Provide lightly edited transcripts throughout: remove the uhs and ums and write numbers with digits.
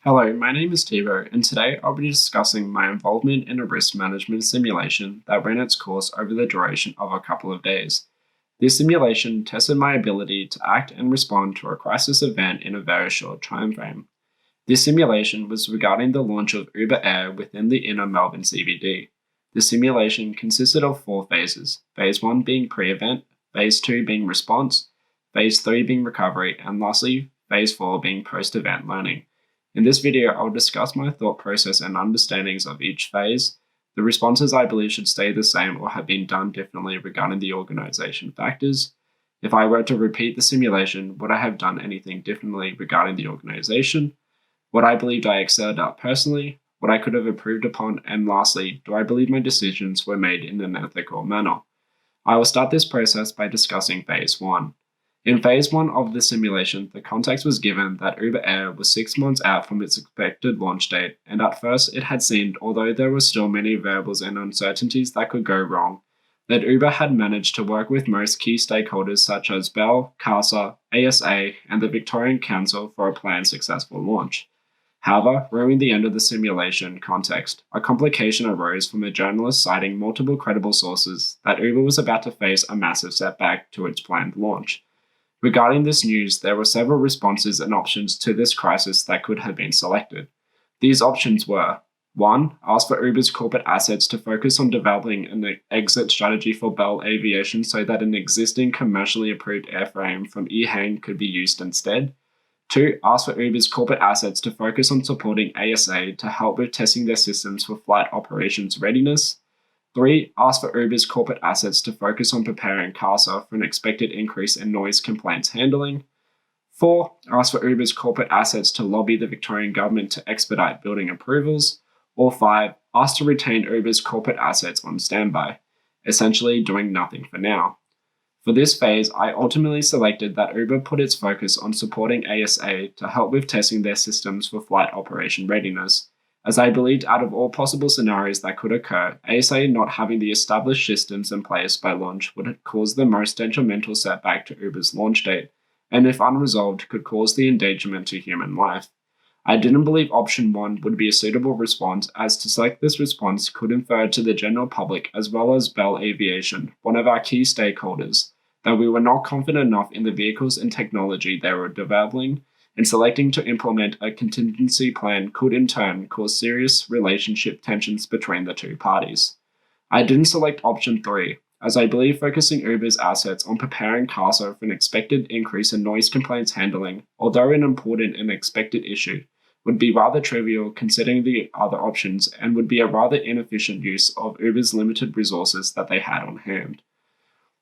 Hello, my name is Thibault, and today I'll be discussing my involvement in a risk management simulation that ran its course over the duration of a couple of days. This simulation tested my ability to act and respond to a crisis event in a very short time frame. This simulation was regarding the launch of Uber Air within the inner Melbourne CBD. The simulation consisted of 4 phases, Phase 1 being pre-event, Phase 2 being response, Phase 3 being recovery, and lastly, Phase 4 being post-event learning. In this video, I'll discuss my thought process and understandings of each phase, the responses I believe should stay the same or have been done differently regarding the organization factors. If I were to repeat the simulation, would I have done anything differently regarding the organization? What I believed I excelled at personally, what I could have improved upon, and lastly, do I believe my decisions were made in an ethical manner? I will start this process by discussing Phase 1. In Phase 1 of the simulation, the context was given that Uber Air was 6 months out from its expected launch date, and at first it had seemed, although there were still many variables and uncertainties that could go wrong, that Uber had managed to work with most key stakeholders such as Bell, CASA, ASA, and the Victorian Council for a planned successful launch. However, nearing the end of the simulation context, a complication arose from a journalist citing multiple credible sources that Uber was about to face a massive setback to its planned launch. Regarding this news, there were several responses and options to this crisis that could have been selected. These options were 1. Ask for Uber's corporate assets to focus on developing an exit strategy for Bell Aviation so that an existing commercially approved airframe from EHang could be used instead. 2. Ask for Uber's corporate assets to focus on supporting ASA to help with testing their systems for flight operations readiness. 3. Ask for Uber's corporate assets to focus on preparing CASA for an expected increase in noise complaints handling. 4. Ask for Uber's corporate assets to lobby the Victorian government to expedite building approvals. Or 5. Ask to retain Uber's corporate assets on standby, essentially doing nothing for now. For this phase, I ultimately selected that Uber put its focus on supporting ASA to help with testing their systems for flight operation readiness, as I believed out of all possible scenarios that could occur, ASA not having the established systems in place by launch would cause the most detrimental setback to Uber's launch date, and if unresolved, could cause the endangerment to human life. I didn't believe option 1 would be a suitable response, as to select this response could infer to the general public as well as Bell Aviation, one of our key stakeholders, that we were not confident enough in the vehicles and technology they were developing, and selecting to implement a contingency plan could in turn cause serious relationship tensions between the two parties. I didn't select option 3, as I believe focusing Uber's assets on preparing CASA for an expected increase in noise complaints handling, although an important and expected issue, would be rather trivial considering the other options and would be a rather inefficient use of Uber's limited resources that they had on hand.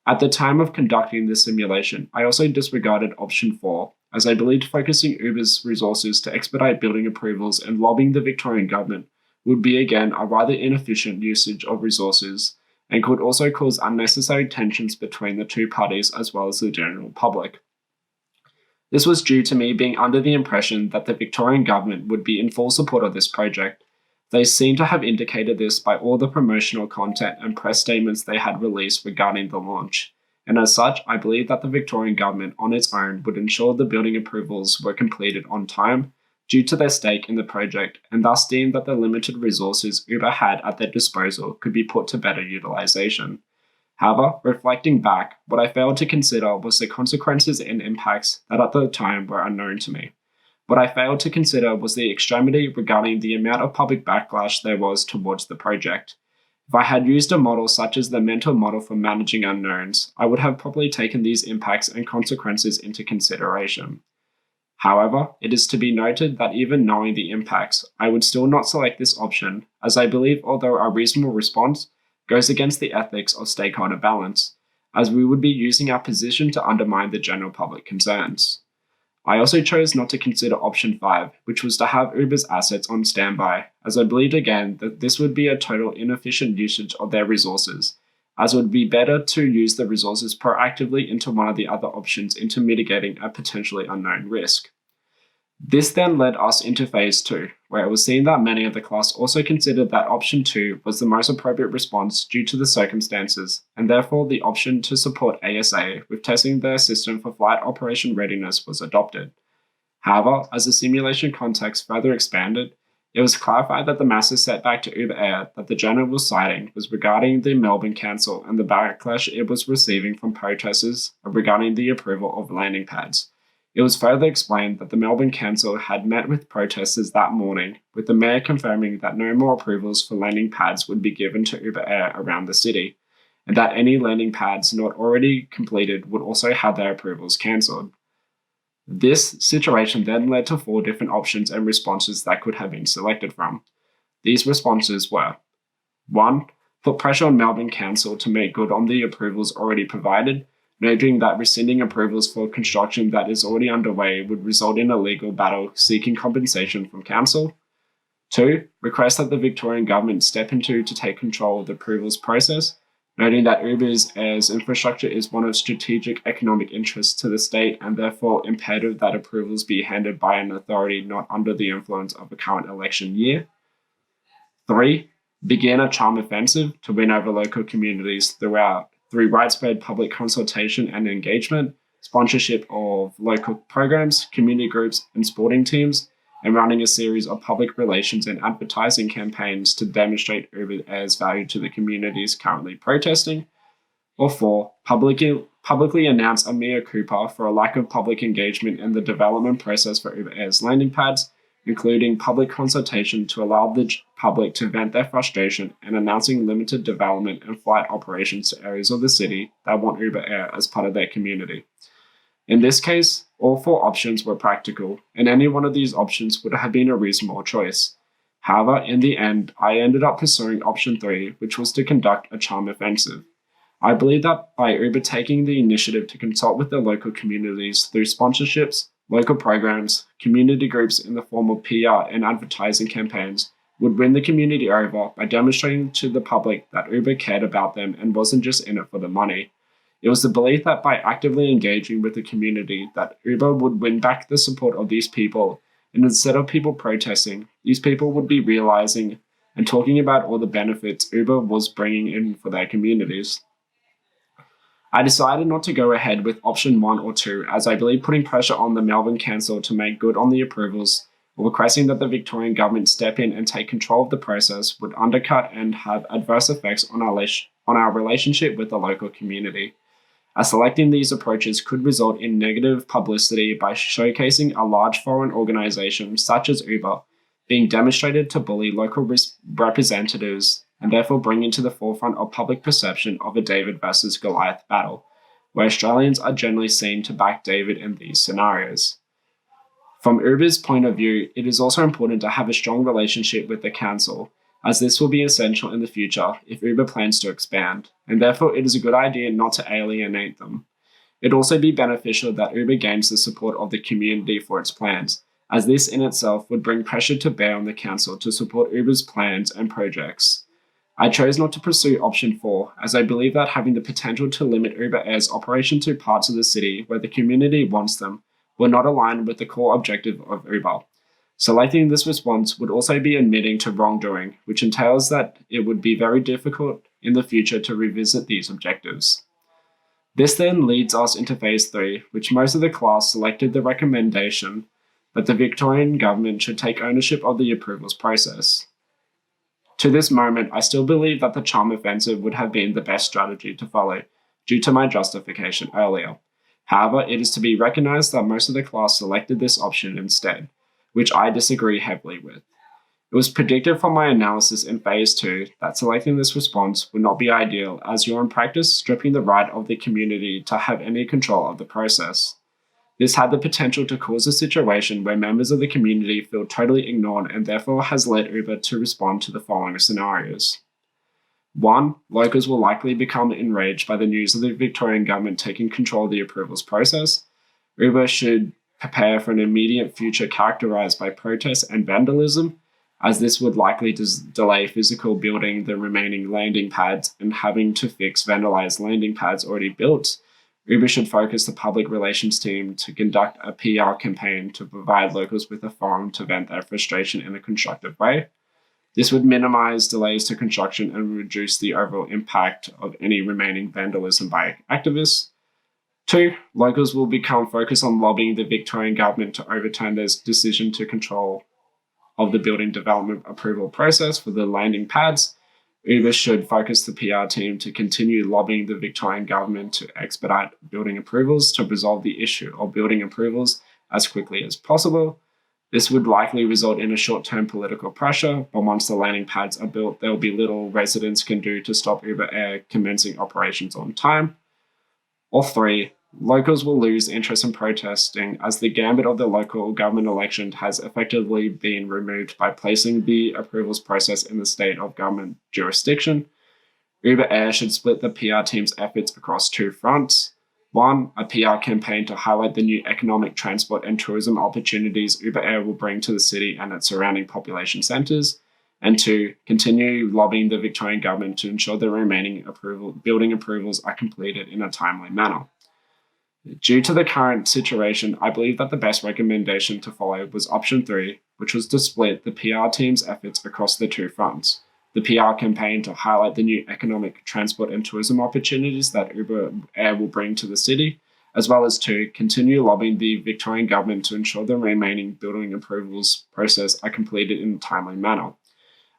At the time of conducting this simulation, I also disregarded option 4, as I believed focusing Uber's resources to expedite building approvals and lobbying the Victorian government would be again a rather inefficient usage of resources and could also cause unnecessary tensions between the two parties as well as the general public. This was due to me being under the impression that the Victorian government would be in full support of this project. They seem to have indicated this by all the promotional content and press statements they had released regarding the launch, and as such, I believe that the Victorian government on its own would ensure the building approvals were completed on time due to their stake in the project, and thus deemed that the limited resources Uber had at their disposal could be put to better utilization. However, reflecting back, what I failed to consider was the consequences and impacts that at the time were unknown to me. What I failed to consider was the extremity regarding the amount of public backlash there was towards the project. If I had used a model such as the mental model for managing unknowns, I would have probably taken these impacts and consequences into consideration. However, it is to be noted that even knowing the impacts, I would still not select this option, as I believe although a reasonable response goes against the ethics of stakeholder balance, as we would be using our position to undermine the general public concerns. I also chose not to consider option 5, which was to have Uber's assets on standby, as I believed again that this would be a total inefficient usage of their resources, as it would be better to use the resources proactively into one of the other options into mitigating a potentially unknown risk. This then led us into Phase 2, where it was seen that many of the class also considered that option 2 was the most appropriate response due to the circumstances, and therefore the option to support ASA with testing their system for flight operation readiness was adopted. However, as the simulation context further expanded, it was clarified that the massive setback to Uber Air that the journal was citing was regarding the Melbourne Council and the backlash it was receiving from protesters regarding the approval of landing pads. It was further explained that the Melbourne Council had met with protesters that morning, with the mayor confirming that no more approvals for landing pads would be given to Uber Air around the city, and that any landing pads not already completed would also have their approvals cancelled. This situation then led to 4 different options and responses that could have been selected from. These responses were 1. Put pressure on Melbourne Council to make good on the approvals already provided, noting that rescinding approvals for construction that is already underway would result in a legal battle seeking compensation from Council. 2. Request that the Victorian Government step into to take control of the approvals process, noting that Uber Air's infrastructure is one of strategic economic interest to the state and therefore imperative that approvals be handled by an authority not under the influence of a current election year. 3. Begin a charm offensive to win over local communities through widespread public consultation and engagement, sponsorship of local programs, community groups, and sporting teams, and running a series of public relations and advertising campaigns to demonstrate Uber Air's value to the communities currently protesting. Or 4. Publicly announce a mea culpa for a lack of public engagement in the development process for Uber Air's landing pads, including public consultation to allow the public to vent their frustration and announcing limited development and flight operations to areas of the city that want Uber Air as part of their community. In this case, all 4 options were practical, and any one of these options would have been a reasonable choice. However, in the end, I ended up pursuing option 3, which was to conduct a charm offensive. I believe that by Uber taking the initiative to consult with the local communities through sponsorships, local programs, community groups in the form of PR and advertising campaigns, would win the community over by demonstrating to the public that Uber cared about them and wasn't just in it for the money. It was the belief that by actively engaging with the community that Uber would win back the support of these people, and instead of people protesting, these people would be realizing and talking about all the benefits Uber was bringing in for their communities. I decided not to go ahead with option 1 or 2 as I believe putting pressure on the Melbourne Council to make good on the approvals or requesting that the Victorian Government step in and take control of the process would undercut and have adverse effects on our relationship with the local community, as selecting these approaches could result in negative publicity by showcasing a large foreign organization such as Uber being demonstrated to bully local representatives and therefore bringing to the forefront of public perception of a David versus Goliath battle, where Australians are generally seen to back David in these scenarios. From Uber's point of view, it is also important to have a strong relationship with the council, as this will be essential in the future if Uber plans to expand, and therefore it is a good idea not to alienate them. It'd also be beneficial that Uber gains the support of the community for its plans, as this in itself would bring pressure to bear on the council to support Uber's plans and projects. I chose not to pursue option 4, as I believe that having the potential to limit Uber Air's operation to parts of the city where the community wants them will not align with the core objective of Uber. Selecting this response would also be admitting to wrongdoing, which entails that it would be very difficult in the future to revisit these objectives. This then leads us into phase 3, which most of the class selected the recommendation that the Victorian Government should take ownership of the approvals process. To this moment, I still believe that the charm offensive would have been the best strategy to follow, due to my justification earlier. However, it is to be recognized that most of the class selected this option instead, which I disagree heavily with. It was predicted from my analysis in phase 2 that selecting this response would not be ideal, as you're in practice stripping the right of the community to have any control of the process. This had the potential to cause a situation where members of the community feel totally ignored and therefore has led Uber to respond to the following scenarios. 1. Locals will likely become enraged by the news of the Victorian Government taking control of the approvals process. Uber should prepare for an immediate future characterized by protests and vandalism, as this would likely delay physical building the remaining landing pads and having to fix vandalized landing pads already built. Uber should focus the public relations team to conduct a PR campaign to provide locals with a forum to vent their frustration in a constructive way. This would minimize delays to construction and reduce the overall impact of any remaining vandalism by activists. 2. Locals will become focused on lobbying the Victorian government to overturn their decision to control of the building development approval process for the landing pads. Uber should focus the PR team to continue lobbying the Victorian government to expedite building approvals to resolve the issue of building approvals as quickly as possible. This would likely result in a short-term political pressure, but once the landing pads are built, there will be little residents can do to stop Uber Air commencing operations on time. Or 3, locals will lose interest in protesting as the gambit of the local government election has effectively been removed by placing the approvals process in the state of government jurisdiction. Uber Air should split the PR team's efforts across 2 fronts. 1, a PR campaign to highlight the new economic, transport, and tourism opportunities Uber Air will bring to the city and its surrounding population centres. And 2, continue lobbying the Victorian government to ensure the remaining building approvals are completed in a timely manner. Due to the current situation, I believe that the best recommendation to follow was option 3, which was to split the PR team's efforts across the 2 fronts. The PR campaign to highlight the new economic, transport, and tourism opportunities that Uber Air will bring to the city, as well as 2, continue lobbying the Victorian government to ensure the remaining building approvals process are completed in a timely manner.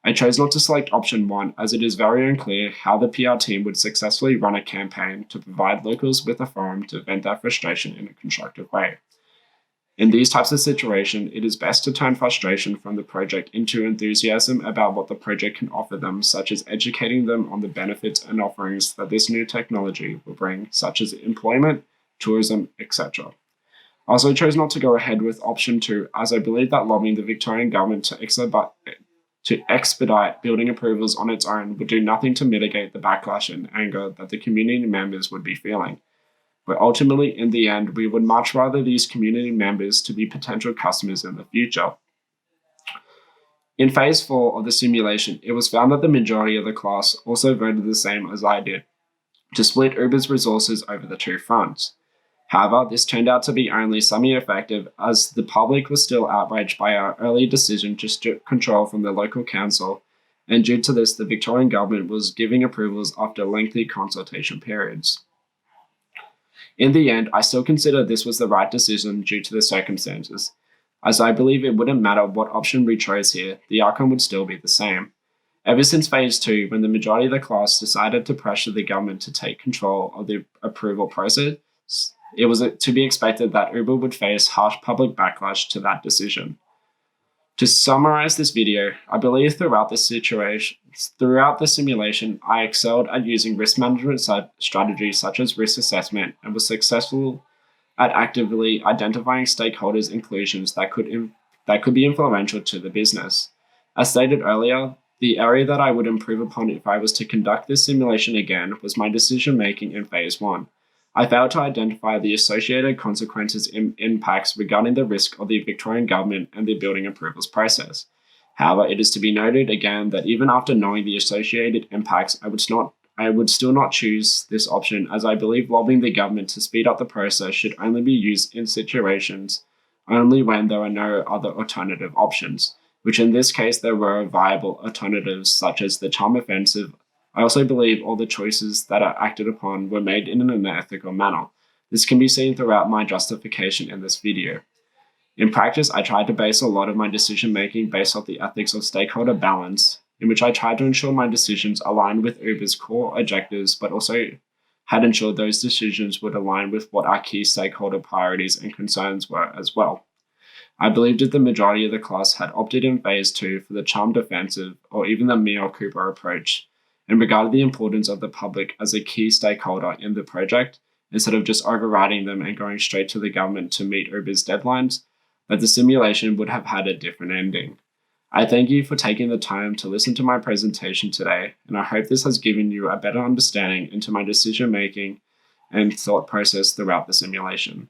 I chose not to select option 1 as it is very unclear how the PR team would successfully run a campaign to provide locals with a forum to vent their frustration in a constructive way. In these types of situations, it is best to turn frustration from the project into enthusiasm about what the project can offer them, such as educating them on the benefits and offerings that this new technology will bring, such as employment, tourism, etc. I also chose not to go ahead with option 2 as I believe that lobbying the Victorian government to expedite building approvals on its own would do nothing to mitigate the backlash and anger that the community members would be feeling. But ultimately, in the end, we would much rather these community members to be potential customers in the future. In phase 4 of the simulation, it was found that the majority of the class also voted the same as I did, to split Uber's resources over the 2 fronts. However, this turned out to be only semi-effective as the public was still outraged by our early decision to strip control from the local council, and due to this, the Victorian government was giving approvals after lengthy consultation periods. In the end, I still consider this was the right decision due to the circumstances, as I believe it wouldn't matter what option we chose here, the outcome would still be the same. Ever since phase 2, when the majority of the class decided to pressure the government to take control of the approval process, it was to be expected that Uber would face harsh public backlash to that decision. To summarize this video, I believe throughout the simulation, I excelled at using risk management strategies such as risk assessment and was successful at actively identifying stakeholders' inclusions that could be influential to the business. As stated earlier, the area that I would improve upon if I was to conduct this simulation again was my decision making in phase 1. I failed to identify the associated consequences and impacts regarding the risk of the Victorian government and the building approvals process. However, it is to be noted again that even after knowing the associated impacts, I would still not choose this option as I believe lobbying the government to speed up the process should only be used in situations only when there are no other alternative options, which in this case there were viable alternatives such as the charm offensive. I also believe all the choices that are acted upon were made in an ethical manner. This can be seen throughout my justification in this video. In practice, I tried to base a lot of my decision making based off the ethics of stakeholder balance, in which I tried to ensure my decisions aligned with Uber's core objectives, but also had ensured those decisions would align with what our key stakeholder priorities and concerns were as well. I believed that the majority of the class had opted in phase 2 for the charm defensive or even the me or Cooper approach, and regarded the importance of the public as a key stakeholder in the project, instead of just overriding them and going straight to the government to meet Uber's deadlines, that the simulation would have had a different ending. I thank you for taking the time to listen to my presentation today, and I hope this has given you a better understanding into my decision making and thought process throughout the simulation.